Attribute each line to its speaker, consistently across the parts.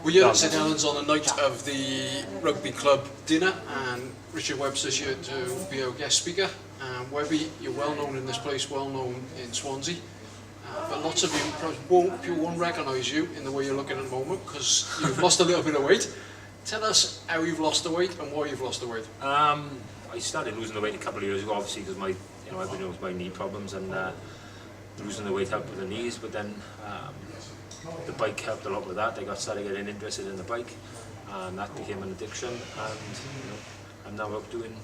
Speaker 1: We're here at St Helens on the night of the rugby club dinner, and Richard Webster's here to be our guest speaker. Webby, you're well known in this place, well known in Swansea, but lots of people won't recognise you in the way you're looking at the moment because you've lost a little bit of weight. Tell us how you've lost the weight and why you've lost the weight.
Speaker 2: I started losing the weight a couple of years ago, obviously because my, I've been with my knee problems, and losing the weight helped with the knees, but then the bike helped a lot with that. I started getting interested in the bike, and that became an addiction. And I'm now out doing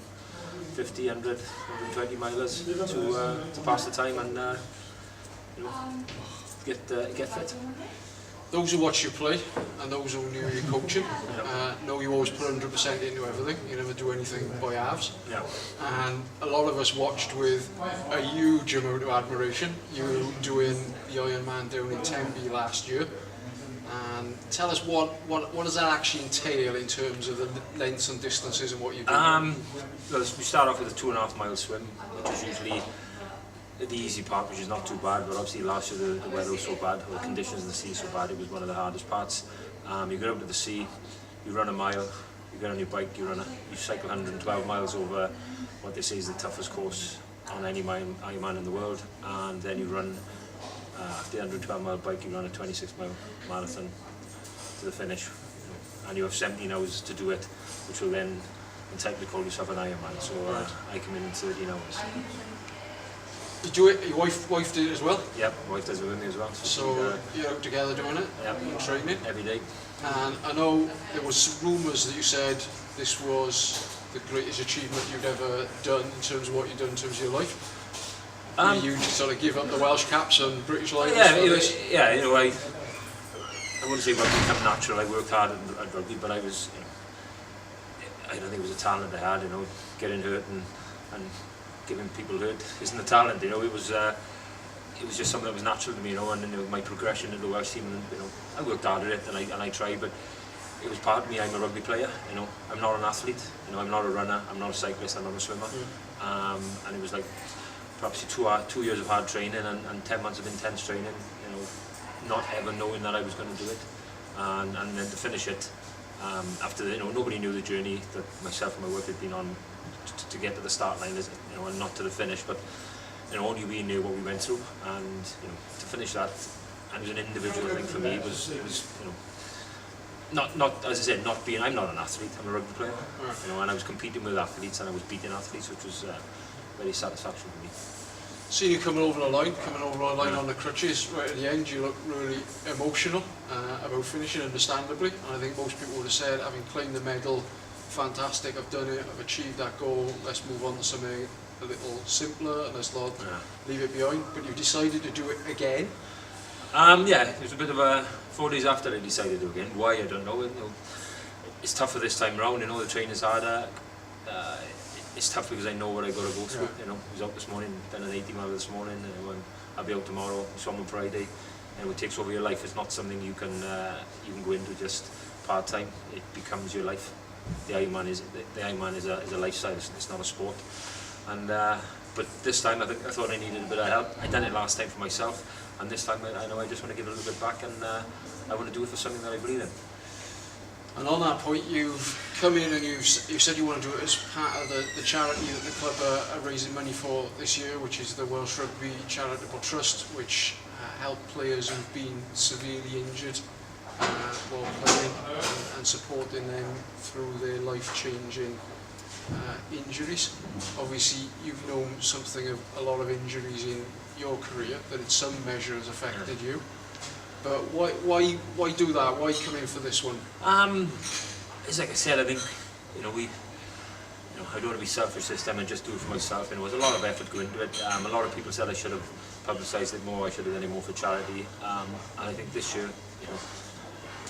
Speaker 2: 50, 100, 120 miles to pass the time and get fit.
Speaker 1: Those who watch you play and those who knew you coaching know you always put 100% into everything. You never do anything by halves.
Speaker 2: Yeah.
Speaker 1: And a lot of us watched with a huge amount of admiration. You doing the Ironman down in Tempe last year. And tell us what does that actually entail in terms of the lengths and distances and what you do?
Speaker 2: Well, we start off with a 2.5 mile swim, which is usually the easy part, which is not too bad, but obviously last year the weather was so bad, the conditions in the sea were so bad, it was one of the hardest parts. You get out to the sea, you run a mile, you get on your bike, you cycle 112 miles over what they say is the toughest course on any Ironman in the world, and then you run, after the 112 mile bike, you run a 26 mile marathon to the finish, and you have 17 hours to do it, which will then technically call yourself an Ironman, so I come in 13 hours.
Speaker 1: You do it, your wife did it as well?
Speaker 2: Yep, my wife does it with me as well.
Speaker 1: So you're out together doing it?
Speaker 2: Yep.
Speaker 1: And training?
Speaker 2: Every day.
Speaker 1: And I know there was rumours that you said this was the greatest achievement you'd ever done in terms of what you've done in terms of your life. You sort of give up the Welsh caps and British life.
Speaker 2: Yeah, I wouldn't say rugby came natural. I worked hard at rugby, but I was, I don't think it was a talent I had. Getting hurt and giving people hurt isn't a talent. It was just something that was natural to me. And my progression in the Welsh team, I worked hard at it and I tried, but it was part of me. I'm a rugby player. I'm not an athlete. I'm not a runner. I'm not a cyclist. I'm not a swimmer. And it was like perhaps 2 years of hard training and 10 months of intense training. Not ever knowing that I was going to do it, and then to finish it after nobody knew the journey that myself and my wife had been on to get to the start line, and not to the finish, but only we knew what we went through, and to finish that, and it was an individual thing for me. It was not as I said, I'm not an athlete. I'm a rugby player, and I was competing with athletes and I was beating athletes, which was very satisfactory for me.
Speaker 1: See you coming over the line on the crutches right at the end. You look really emotional about finishing, understandably. And I think most people would have said, having claimed the medal, fantastic, I've done it, I've achieved that goal, let's move on to something a little simpler and let's not leave it behind. But you decided to do it again.
Speaker 2: Yeah, it was a bit of a 4 days after I decided to do it again. Why, I don't know. It's tougher this time round. The training's harder. It's tough because I know what I got to go through. I was out this morning, done an 80 mile this morning, and I'll be out tomorrow, swim on Friday, and it takes over your life. It's not something you can go into just part time. It becomes your life. The Ironman is a lifestyle. It's not a sport. And but this time I thought I needed a bit of help. I done it last time for myself, and this time I know I just want to give a little bit back, and I want to do it for something that I believe in.
Speaker 1: And on that point, you've come in and you've said you want to do it as part of the charity that the club are raising money for this year, which is the Welsh Rugby Charitable Trust, which help players who've been severely injured while playing and supporting them through their life-changing injuries. Obviously, you've known something of a lot of injuries in your career that in some measure has affected you. But why do that? Why come in for this one?
Speaker 2: It's like I said, I think I don't want to be selfish this time and just do it for myself. There was a lot of effort going into it. A lot of people said I should have publicised it more. I should have done it more for charity. And I think this year,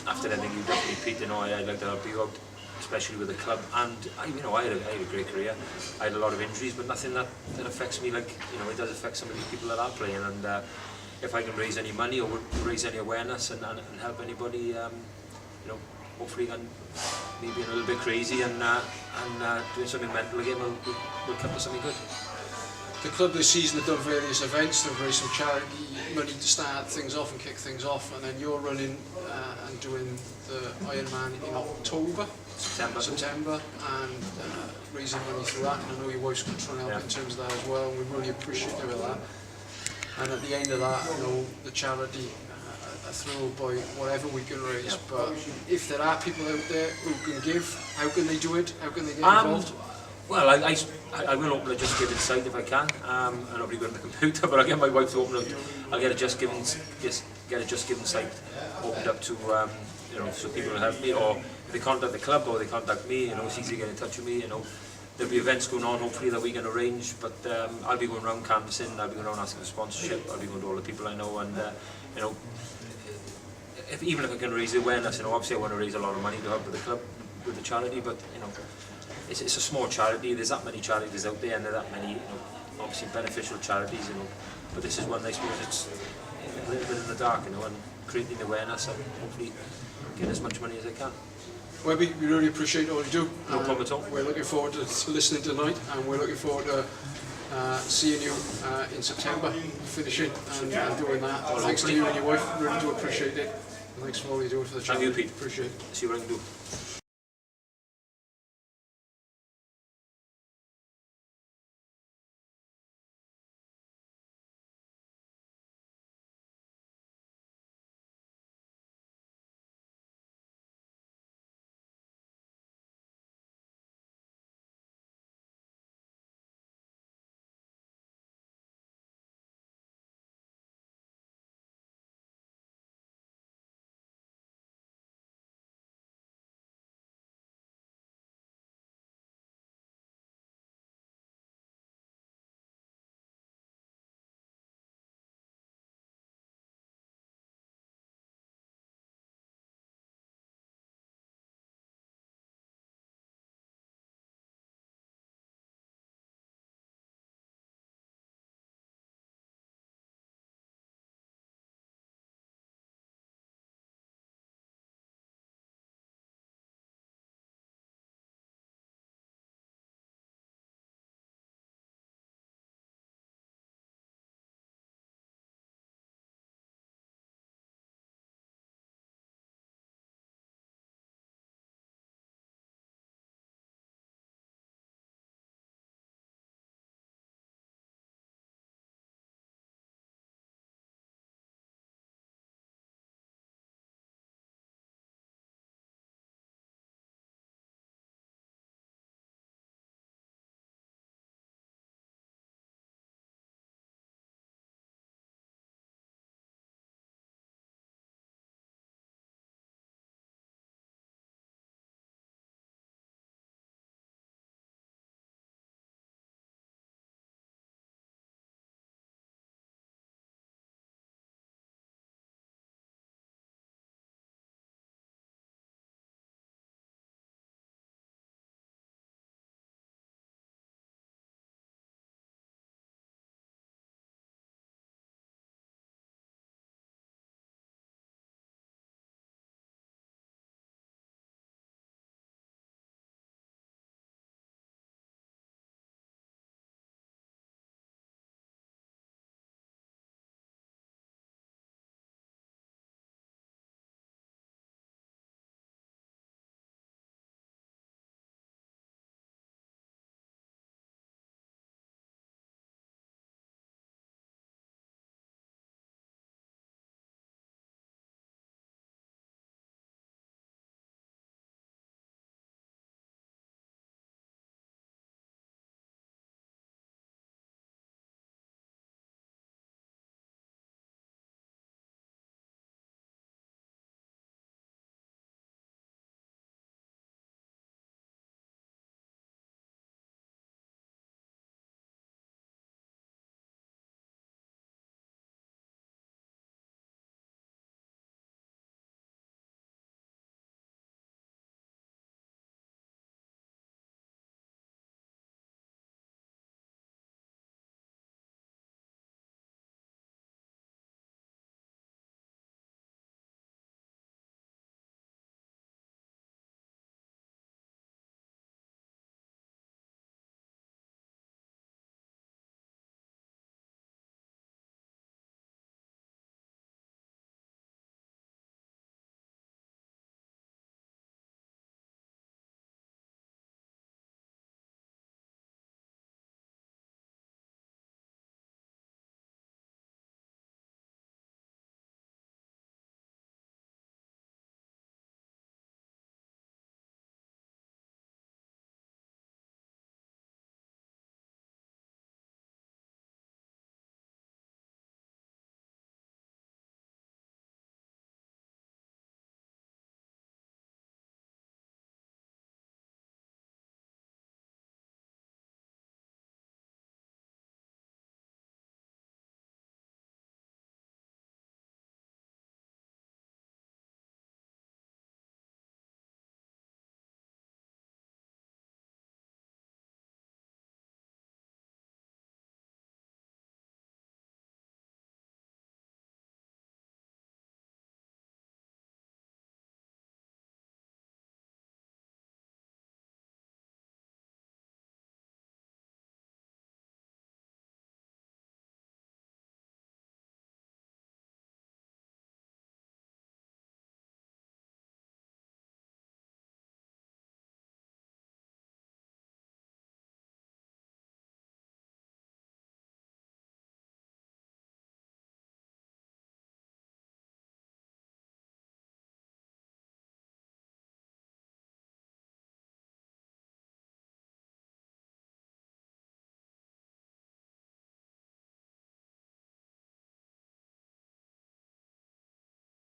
Speaker 2: after everything you've done for me, Pete, I'd like to help you out, especially with the club. And I had a great career. I had a lot of injuries, but nothing that affects me like it does affect some of these people that are playing. And if I can raise any money or raise any awareness and help anybody, hopefully can maybe being a little bit crazy and doing something mental again will come to something good.
Speaker 1: the club this season have done various events. They've raised some charity money to start things off and kick things off, and then you're running and doing the Ironman in October, September, and raising money through that. And I know your wife's going to try and help in terms of that as well, and we really appreciate of that. And at the end of that, I know the charity are thrilled by whatever we can raise. But if there are people out there who can give, how can they do it? How can they get involved?
Speaker 2: Well, I will open a Just Giving site if I can. I'm not really good on the computer, but I'll get my wife to open it. I'll get a Just Giving site opened up to you know, so people will help me, or if they contact the club or they contact me, you know, it's easy to get in touch with me. You know, there'll be events going on hopefully that we can arrange, but I'll be going around canvassing, I'll be going around asking for sponsorship, I'll be going to all the people I know, and you know, even if I can raise the awareness, you know, obviously I want to raise a lot of money to help with the club, with the charity, but you know, it's a small charity. There's that many charities out there, and there are that many, you know, obviously beneficial charities, you know. But this is one, I suppose, it's a little bit in the dark, you know, and creating awareness and hopefully get as much money as I can.
Speaker 1: Webby, we really appreciate all you do.
Speaker 2: No problem at all.
Speaker 1: We're looking forward to listening tonight, and we're looking forward to seeing you in September, finishing and doing that. Well, thanks to you and your wife, really do appreciate it. And thanks for all you do for the charity.
Speaker 2: Thank you, Pete.
Speaker 1: Appreciate it.
Speaker 2: See what I can do.